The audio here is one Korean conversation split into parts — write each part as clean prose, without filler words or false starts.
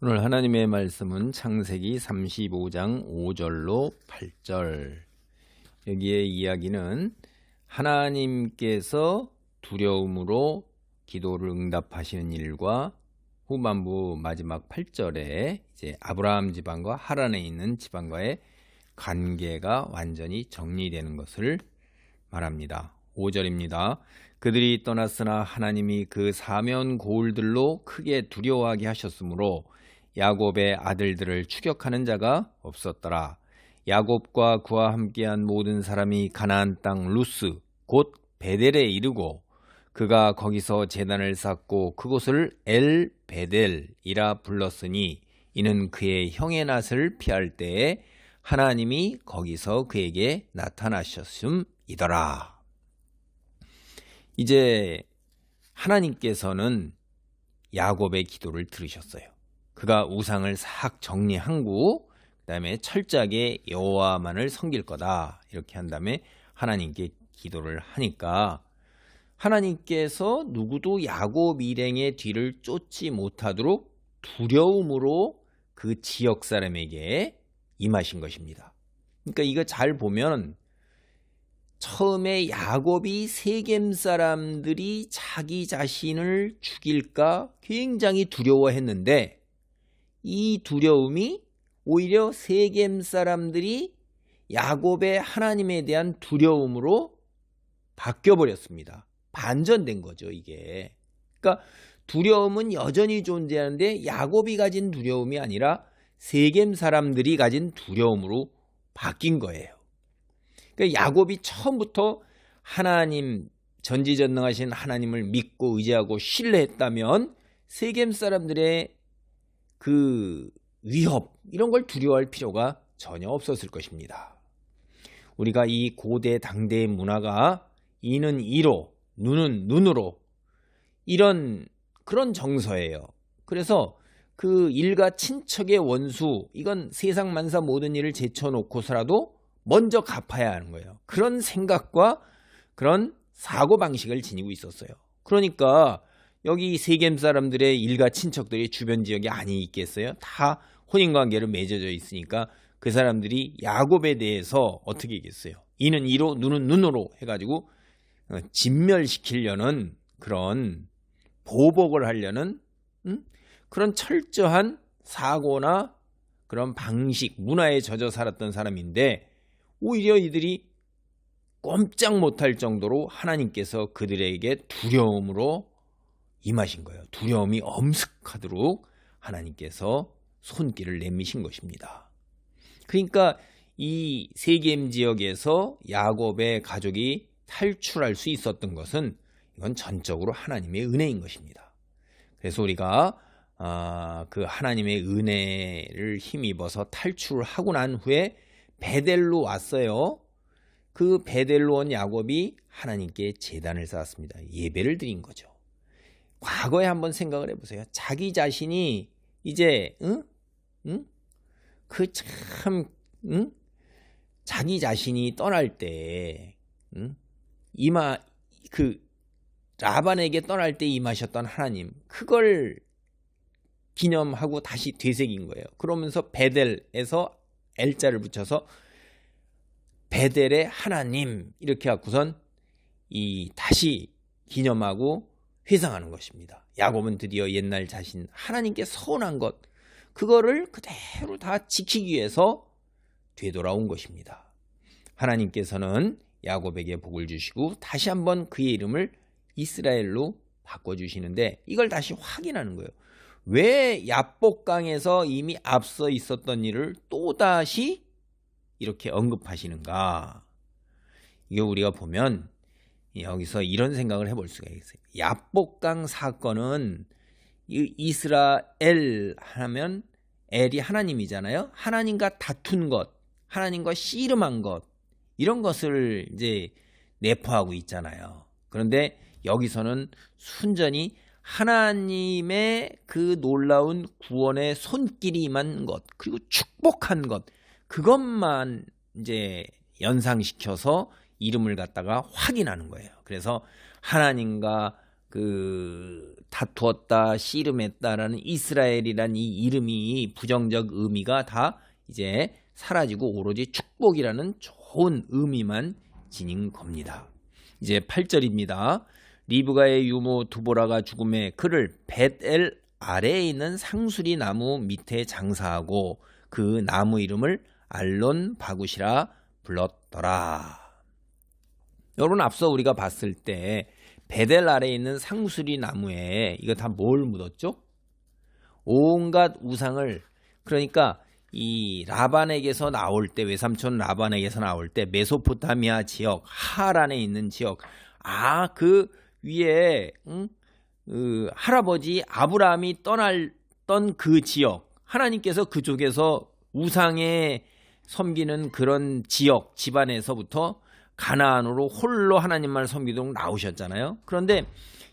오늘 하나님의 말씀은 창세기 35장 5절로 8절. 여기에 이야기는 하나님께서 두려움으로 기도를 응답하시는 일과 후반부 마지막 8절에 이제 아브라함 집안과 하란에 있는 집안과의 관계가 완전히 정리되는 것을 말합니다. 5절입니다. 그들이 떠났으나 하나님이 그 사면 고울들로 크게 두려워하게 하셨으므로 야곱의 아들들을 추격하는 자가 없었더라. 야곱과 그와 함께한 모든 사람이 가나안 땅 루스 곧 베델에 이르고 그가 거기서 제단을 쌓고 그곳을 엘 베델이라 불렀으니 이는 그의 형의 낯을 피할 때에 하나님이 거기서 그에게 나타나셨음이더라. 이제 하나님께서는 야곱의 기도를 들으셨어요. 그가 우상을 싹 정리한 후 그다음에 철저하게 여호와만을 섬길 거다 이렇게 한 다음에 하나님께 기도를 하니까 하나님께서 누구도 야곱 일행의 뒤를 쫓지 못하도록 두려움으로 그 지역 사람에게 임하신 것입니다. 그러니까 이거 잘 보면 처음에 야곱이 세겜 사람들이 자기 자신을 죽일까 굉장히 두려워했는데 이 두려움이 오히려 세겜 사람들이 야곱의 하나님에 대한 두려움으로 바뀌어버렸습니다. 반전된 거죠, 이게. 그러니까 두려움은 여전히 존재하는데 야곱이 가진 두려움이 아니라 세겜 사람들이 가진 두려움으로 바뀐 거예요. 그러니까 야곱이 처음부터 하나님, 전지전능하신 하나님을 믿고 의지하고 신뢰했다면 세겜 사람들의 그 위협, 이런 걸 두려워할 필요가 전혀 없었을 것입니다. 우리가 이 고대 당대의 문화가 이는 이로, 눈은 눈으로 그런 정서예요. 그래서 그 일가 친척의 원수, 이건 세상 만사 모든 일을 제쳐놓고서라도 먼저 갚아야 하는 거예요. 그런 생각과 그런 사고방식을 지니고 있었어요. 그러니까 여기 세겜 사람들의 일가 친척들이 주변 지역에 아니 있겠어요? 다 혼인관계를 맺어져 있으니까 그 사람들이 야곱에 대해서 어떻게 얘기했어요? 이는 이로 눈은 눈으로 해가지고 진멸시키려는 그런 보복을 하려는 그런 철저한 사고나 그런 방식, 문화에 젖어 살았던 사람인데 오히려 이들이 꼼짝 못할 정도로 하나님께서 그들에게 두려움으로 임하신 거예요. 두려움이 엄습하도록 하나님께서 손길을 내미신 것입니다. 그러니까 이 세겜 지역에서 야곱의 가족이 탈출할 수 있었던 것은 이건 전적으로 하나님의 은혜인 것입니다. 그래서 우리가 그 하나님의 은혜를 힘입어서 탈출을 하고 난 후에 베델로 왔어요. 그 베델로 온 야곱이 하나님께 제단을 쌓았습니다. 예배를 드린 거죠. 과거에 한번 생각을 해보세요. 자기 자신이 이제 자기 자신이 떠날 때 라반에게 떠날 때 임하셨던 하나님, 그걸 기념하고 다시 되새긴 거예요. 그러면서 베델에서 L자를 붙여서 베델의 하나님 이렇게 갖고선 다시 기념하고 회상하는 것입니다. 야곱은 드디어 옛날 자신, 하나님께 서운한 것, 그거를 그대로 다 지키기 위해서 되돌아온 것입니다. 하나님께서는 야곱에게 복을 주시고 다시 한번 그의 이름을 이스라엘로 바꿔주시는데 이걸 다시 확인하는 거예요. 왜 야복강에서 이미 앞서 있었던 일을 또다시 이렇게 언급하시는가? 이게 우리가 보면 여기서 이런 생각을 해볼 수가 있어요. 야복강 사건은 이스라엘 하면 엘이 하나님이잖아요. 하나님과 다툰 것, 하나님과 씨름한 것, 이런 것을 이제 내포하고 있잖아요. 그런데 여기서는 순전히 하나님의 그 놀라운 구원의 손길이 임한 것, 그리고 축복한 것, 그것만 이제 연상시켜서 이름을 갖다가 확인하는 거예요. 그래서 하나님과 다투었다, 씨름했다라는 이스라엘이란 이 이름이 부정적 의미가 다 이제 사라지고 오로지 축복이라는 좋은 의미만 지닌 겁니다. 이제 8절입니다. 리브가의 유모 두보라가 죽음에 그를 벳엘 아래에 있는 상수리 나무 밑에 장사하고 그 나무 이름을 알론 바굿이라 불렀더라. 여러분, 앞서 우리가 봤을 때 벳엘 아래에 있는 상수리 나무에 이거 다 뭘 묻었죠? 온갖 우상을, 그러니까 이 라반에게서 나올 때, 외삼촌 라반에게서 나올 때 메소포타미아 지역, 하란에 있는 지역, 그 위에 할아버지 아브라함이 떠났던 그 지역, 하나님께서 그쪽에서 우상에 섬기는 그런 지역 집안에서부터 가나안으로 홀로 하나님만 섬기도록 나오셨잖아요. 그런데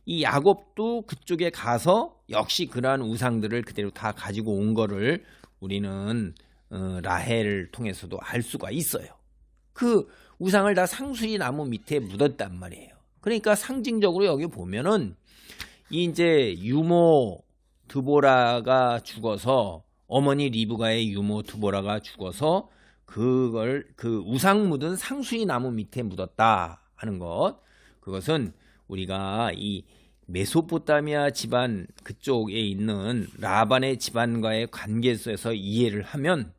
이 야곱도 그쪽에 가서 역시 그러한 우상들을 그대로 다 가지고 온 거를 우리는 라헬을 통해서도 알 수가 있어요. 그 우상을 다 상수리 나무 밑에 묻었단 말이에요. 그러니까 상징적으로 여기 보면은 이제 유모 드보라가 죽어서, 어머니 리브가의 유모 드보라가 죽어서 그 우상 묻은 상수리 나무 밑에 묻었다 하는 것, 그것은 우리가 이 메소포타미아 집안 그쪽에 있는 라반의 집안과의 관계에서 이해를 하면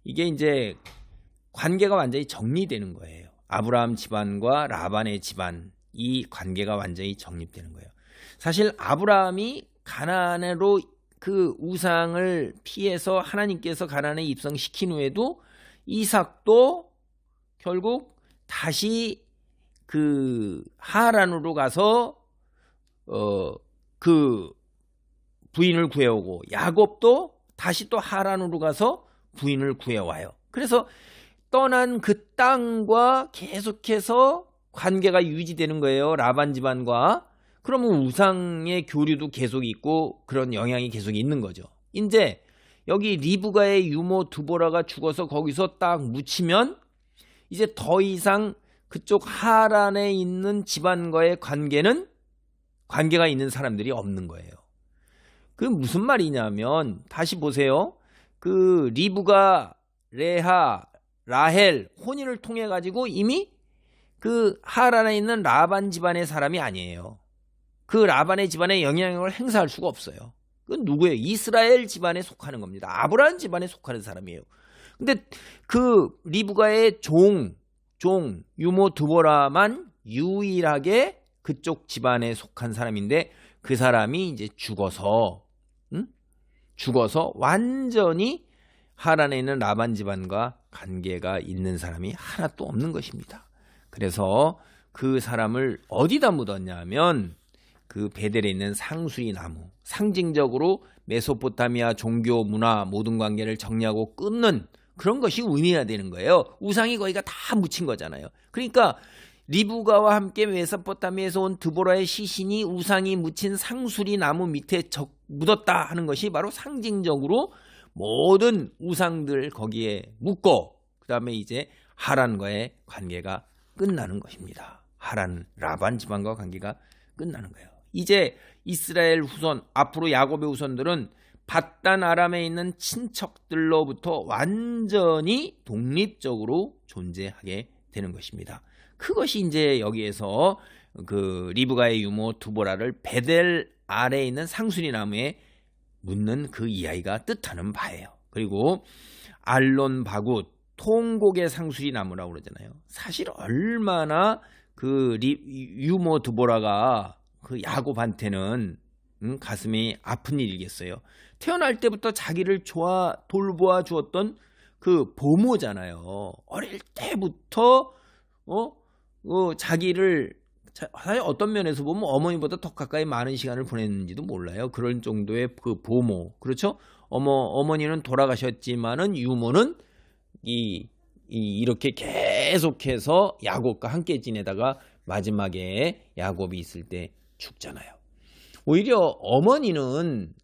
이게 이제 관계가 완전히 정리되는 거예요. 아브라함 집안과 라반의 집안, 이 관계가 완전히 정립되는 거예요. 사실 아브라함이 가나안으로 그 우상을 피해서 하나님께서 가나안에 입성시킨 후에도 이삭도 결국 다시 그 하란으로 가서 그 부인을 구해오고, 야곱도 다시 또 하란으로 가서 부인을 구해와요. 그래서 떠난 그 땅과 계속해서 관계가 유지되는 거예요. 라반 집안과. 그러면 우상의 교류도 계속 있고 그런 영향이 계속 있는 거죠. 이제 여기 리브가의 유모 드보라가 죽어서 거기서 딱 묻히면 이제 더 이상 그쪽 하란에 있는 집안과의 관계가 있는 사람들이 없는 거예요. 그 무슨 말이냐면, 다시 보세요. 그 리브가, 레하, 라헬 혼인을 통해 가지고 이미 그 하란에 있는 라반 집안의 사람이 아니에요. 그 라반의 집안에 영향력을 행사할 수가 없어요. 그건 누구예요? 이스라엘 집안에 속하는 겁니다. 아브라함 집안에 속하는 사람이에요. 근데 그 리브가의 종 유모 드보라만 유일하게 그쪽 집안에 속한 사람인데, 그 사람이 이제 죽어서 완전히 하란에 있는 라반 집안과 관계가 있는 사람이 하나도 없는 것입니다. 그래서 그 사람을 어디다 묻었냐면 그 베델에 있는 상수리 나무, 상징적으로 메소포타미아 종교 문화 모든 관계를 정리하고 끊는 그런 것이 의미가 되는 거예요. 우상이 거기가 다 묻힌 거잖아요. 그러니까 리브가와 함께 메소포타미아에서 온 드보라의 시신이 우상이 묻힌 상수리 나무 밑에 묻었다 하는 것이 바로 상징적으로 모든 우상들 거기에 묻고, 그 다음에 이제 하란과의 관계가 끝나는 것입니다. 하란, 라반 집안과 관계가 끝나는 거예요. 이제 이스라엘 후손, 앞으로 야곱의 후손들은 밧단 아람에 있는 친척들로부터 완전히 독립적으로 존재하게 되는 것입니다. 그것이 이제 여기에서 그 리브가의 유모 드보라를 베델 아래에 있는 상수리 나무에 묻는 그 이야기가 뜻하는 바예요. 그리고 알론 바굿, 통곡의 상수리 나무라고 그러잖아요. 사실 얼마나 그 유모 드보라가 그 야곱한테는 가슴이 아픈 일이겠어요. 태어날 때부터 자기를 돌보아 주었던 그 보모잖아요. 어릴 때부터 자기를, 사실 어떤 면에서 보면 어머니보다 더 가까이 많은 시간을 보냈는지도 몰라요. 그런 정도의 그 보모, 그렇죠? 어머니는 돌아가셨지만은 유모는 이렇게 계속해서 야곱과 함께 지내다가 마지막에 야곱이 있을 때 죽잖아요. 오히려 어머니는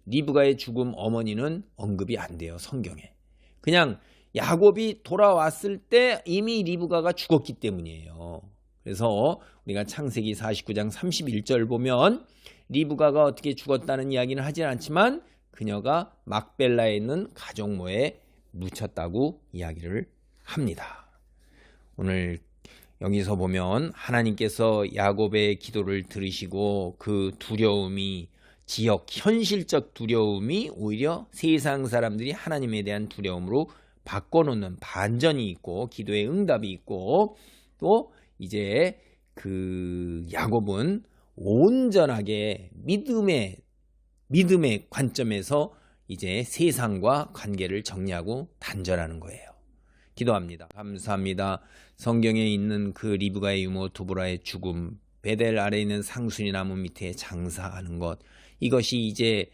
리브가의 죽음, 어머니는 언급이 안 돼요, 성경에. 그냥 야곱이 돌아왔을 때 이미 리브가가 죽었기 때문이에요. 그래서 우리가 창세기 49장 31절 보면 리브가가 어떻게 죽었다는 이야기는 하진 않지만 그녀가 막벨라에 있는 가족모에 묻혔다고 이야기를 합니다. 오늘 여기서 보면 하나님께서 야곱의 기도를 들으시고 그 두려움이 현실적 두려움이 오히려 세상 사람들이 하나님에 대한 두려움으로 바꿔놓는 반전이 있고 기도의 응답이 있고 또 이제 그 야곱은 온전하게 믿음의 관점에서 이제 세상과 관계를 정리하고 단절하는 거예요. 기도합니다. 감사합니다. 성경에 있는 그 리브가의 유모 두보라의 죽음, 베델 아래에 있는 상수리 나무 밑에 장사하는 것, 이것이 이제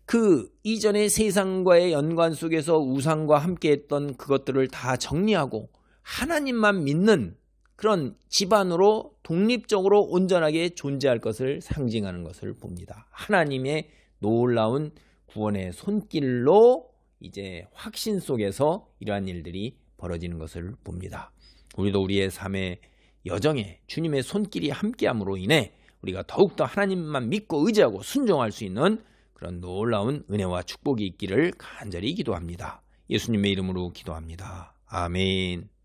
그 이전의 세상과의 연관 속에서 우상과 함께했던 그것들을 다 정리하고 하나님만 믿는 그런 집안으로 독립적으로 온전하게 존재할 것을 상징하는 것을 봅니다. 하나님의 놀라운 구원의 손길로 이제 확신 속에서 이러한 일들이 벌어지는 것을 봅니다. 우리도 우리의 삶의 여정에 주님의 손길이 함께함으로 인해 우리가 더욱더 하나님만 믿고 의지하고 순종할 수 있는 그런 놀라운 은혜와 축복이 있기를 간절히 기도합니다. 예수님의 이름으로 기도합니다. 아멘.